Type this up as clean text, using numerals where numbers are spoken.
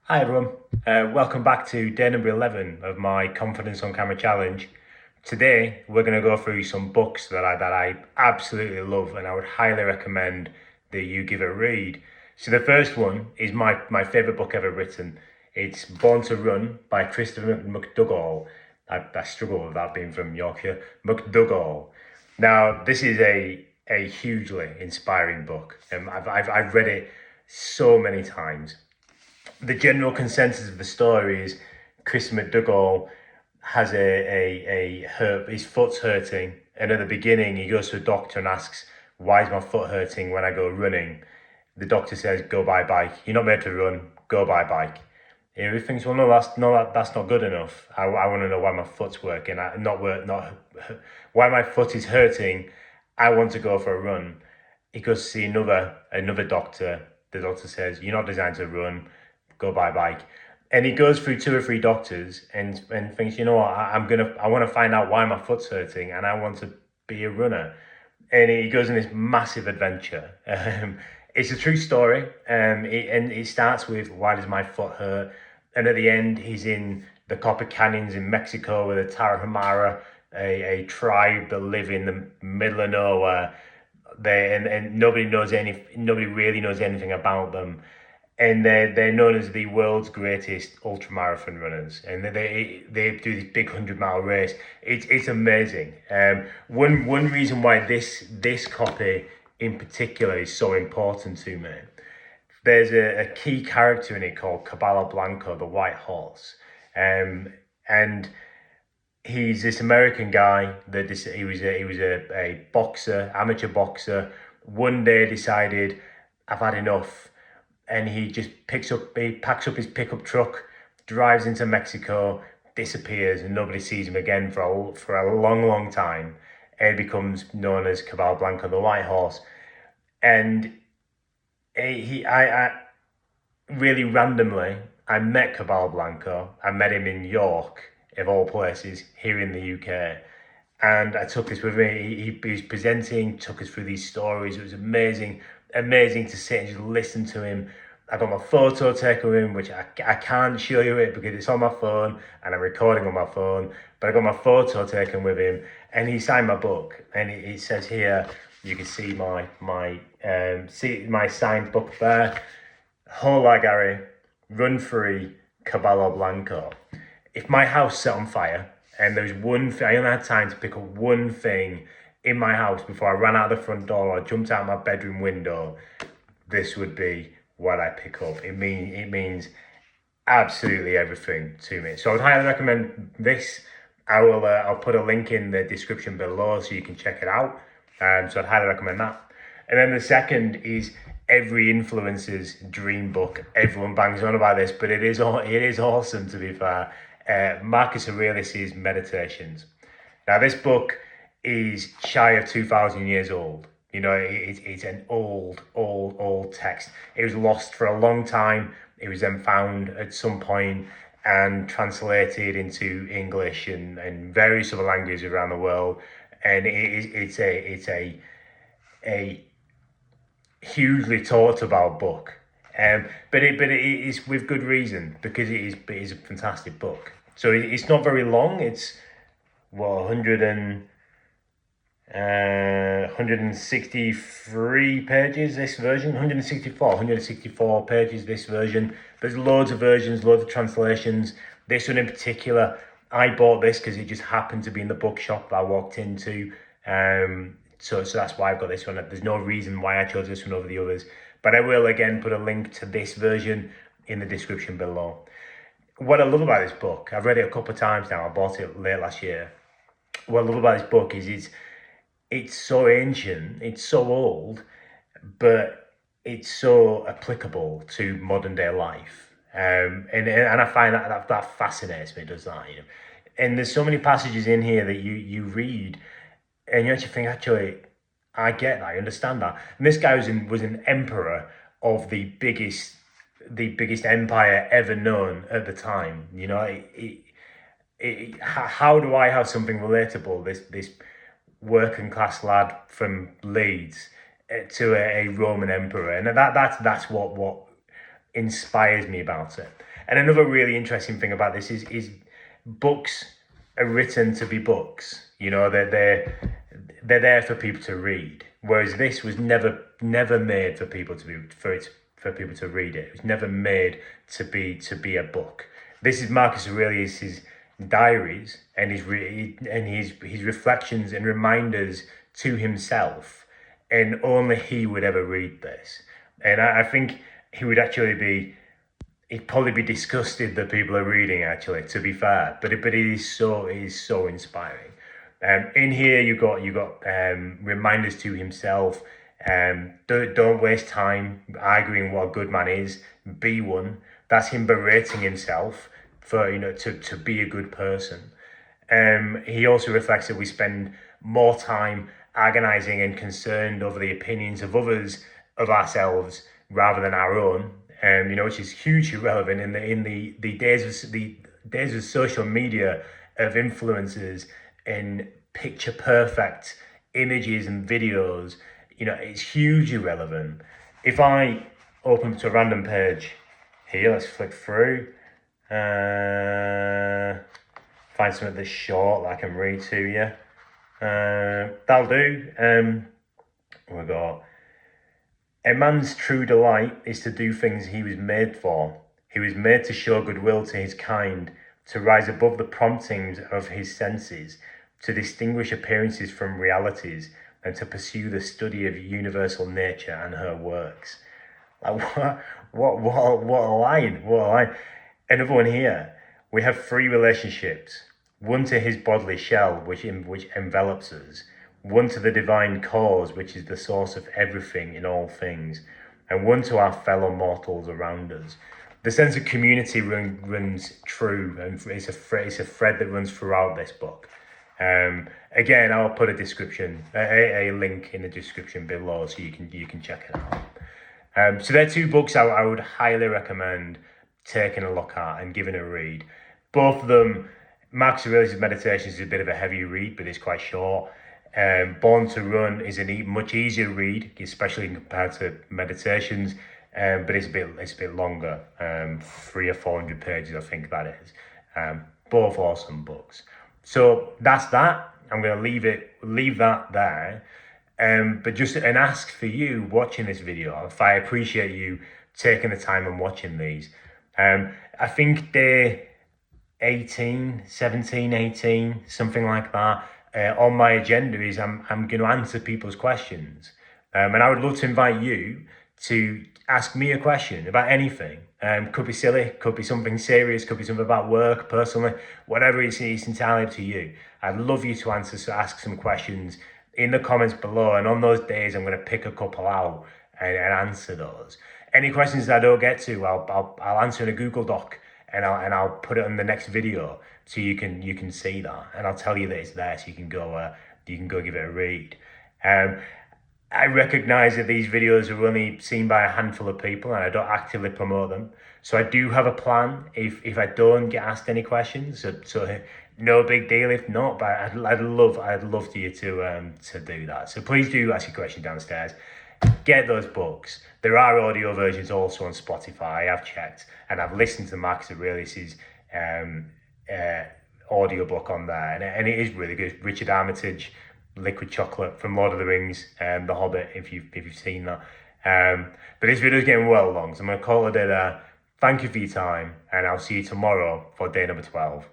Hi everyone, welcome back to day number 11 of my Confidence on Camera challenge. Today we're going to go through some books that I absolutely love and I would highly recommend that you give a read. So the first one is my favourite book ever written. It's Born to Run by Christopher McDougall. I struggle with that being from Yorkshire. McDougall. Now this is a hugely inspiring book. I've read it so many times. The general consensus of the story is Chris McDougall has his foot's hurting, and at the beginning he goes to a doctor and asks, "Why is my foot hurting when I go running?" The doctor says, "Go by bike. You're not made to run. Go by bike." And he thinks, "Well, no, that's not good enough. I want to know why my foot's working. Not why my foot is hurting. I want to go for a run." He goes to see another doctor. The doctor says, "You're not designed to run. Go by bike." And he goes through two or three doctors and thinks, you know what, I want to find out why my foot's hurting and I want to be a runner. And he goes on this massive adventure. It's a true story. And it starts with, why does my foot hurt? And at the end, he's in the Copper Canyons in Mexico with the Tarahumara, a tribe that live in the middle of nowhere. And nobody really knows anything about them, and they're known as the world's greatest ultramarathon runners, and they do this big 100-mile race. It's amazing. One reason why this copy in particular is so important to me. There's a key character in it called Caballo Blanco, the white horse, and he's this American guy that he was a boxer, amateur boxer. One day decided, I've had enough, and he packs up his pickup truck, drives into Mexico, disappears, and nobody sees him again for a long time, and becomes known as Caballo Blanco, the White Horse. And I really randomly, I met Caballo Blanco. I met him in York, of all places, here in the UK. And I took this with me. He was presenting, took us through these stories. It was amazing to sit and just listen to him. I got my photo taken with him, which I can't show you it because it's on my phone and I'm recording on my phone. But I got my photo taken with him, and he signed my book. And it says here, you can see my signed book there. Hola Gary, run free, Caballo Blanco. If my house set on fire and there's one thing, I only had time to pick up one thing in my house before I ran out of the front door or jumped out my bedroom window, this would be what I pick up. It means absolutely everything to me. So I would highly recommend this. I'll put a link in the description below so you can check it out. So I'd highly recommend that. And then the second is every influencer's dream book. Everyone bangs on about this, but it is awesome, to be fair. Marcus Aurelius's Meditations. Now, this book is shy of 2,000 years old. You know, it's an old text. It was lost for a long time. It was then found at some point and translated into English and various other languages around the world. And it's a hugely talked about book. But it is with good reason, because it is a fantastic book. So it's not very long. It's 163 pages this version, 164 pages this version. There's loads of versions, loads of translations. This one in particular, I bought this because it just happened to be in the bookshop that I walked into. So that's why I've got this one. There's no reason why I chose this one over the others. But I will again put a link to this version in the description below. What I love about this book, I've read it a couple of times now. I bought it late last year. What I love about this book is it's so ancient, it's so old, but it's so applicable to modern day life. And I find that fascinates me, does that? You know? And there's so many passages in here that you read and you actually think, actually, I get that, I understand that. And this guy was an emperor of the biggest empire ever known at the time. You know, how do I have something relatable? This working class lad from Leeds to a Roman emperor, and that's what inspires me about it. And another really interesting thing about this is books are written to be books. You know, they're there for people to read. Whereas this was never made for people to be for people to read it. It was never made to be a book. This is Marcus Aurelius's diaries and his reflections and reminders to himself, and only he would ever read this. And I think he would actually he'd probably be disgusted that people are reading, actually, to be fair, but it is so inspiring. In here you got reminders to himself. Don't waste time arguing what a good man is. Be one. That's him berating himself for to be a good person. He also reflects that we spend more time agonizing and concerned over the opinions of others of ourselves rather than our own. Which is hugely relevant in the days of social media, of influencers and picture perfect images and videos. It's hugely relevant. If I open to a random page here, let's flick through, find something that's short that I can read to you. That'll do. We got, a man's true delight is to do things he was made for. He was made to show goodwill to his kind, to rise above the promptings of his senses, to distinguish appearances from realities, and to pursue the study of universal nature and her works. Like, what a line! What a line! Another one here. We have 3 relationships: one to his bodily shell, which envelops us; one to the divine cause, which is the source of everything in all things; and one to our fellow mortals around us. The sense of community runs true, and it's a thread that runs throughout this book. Again, I'll put a link in the description below, so you can check it out. So they're 2 books I would highly recommend taking a look at and giving a read. Both of them, Marcus Aurelius' Meditations is a bit of a heavy read, but it's quite short. Born to Run is a much easier read, especially compared to Meditations, but it's a bit longer, 300 or 400 pages, I think that is. Both awesome books. So that's that. I'm going to leave that there. But just an ask for you watching this video, if I appreciate you taking the time and watching these. I think day 18, 17, 18, something like that, on my agenda is I'm going to answer people's questions. And I would love to invite you to ask me a question about anything. Could be silly, could be something serious, could be something about work, personally, whatever it's entirely up to you. I'd love you to ask some questions in the comments below, and on those days I'm going to pick a couple out and answer those. Any questions that I don't get to, I'll answer in a Google Doc, and I'll put it in the next video so you can see that, and I'll tell you that it's there, so you can go give it a read. I recognise that these videos are only seen by a handful of people, and I don't actively promote them. So I do have a plan if I don't get asked any questions. So no big deal if not. But I'd love for you to do that. So please do ask your question downstairs. Get those books. There are audio versions also on Spotify. I've checked, and I've listened to Marcus Aurelius's audio book on there, and it is really good. Richard Armitage, Liquid Chocolate from Lord of the Rings, The Hobbit, if you've seen that. But this video is getting well long, so I'm going to call it a day there. Thank you for your time, and I'll see you tomorrow for day number 12.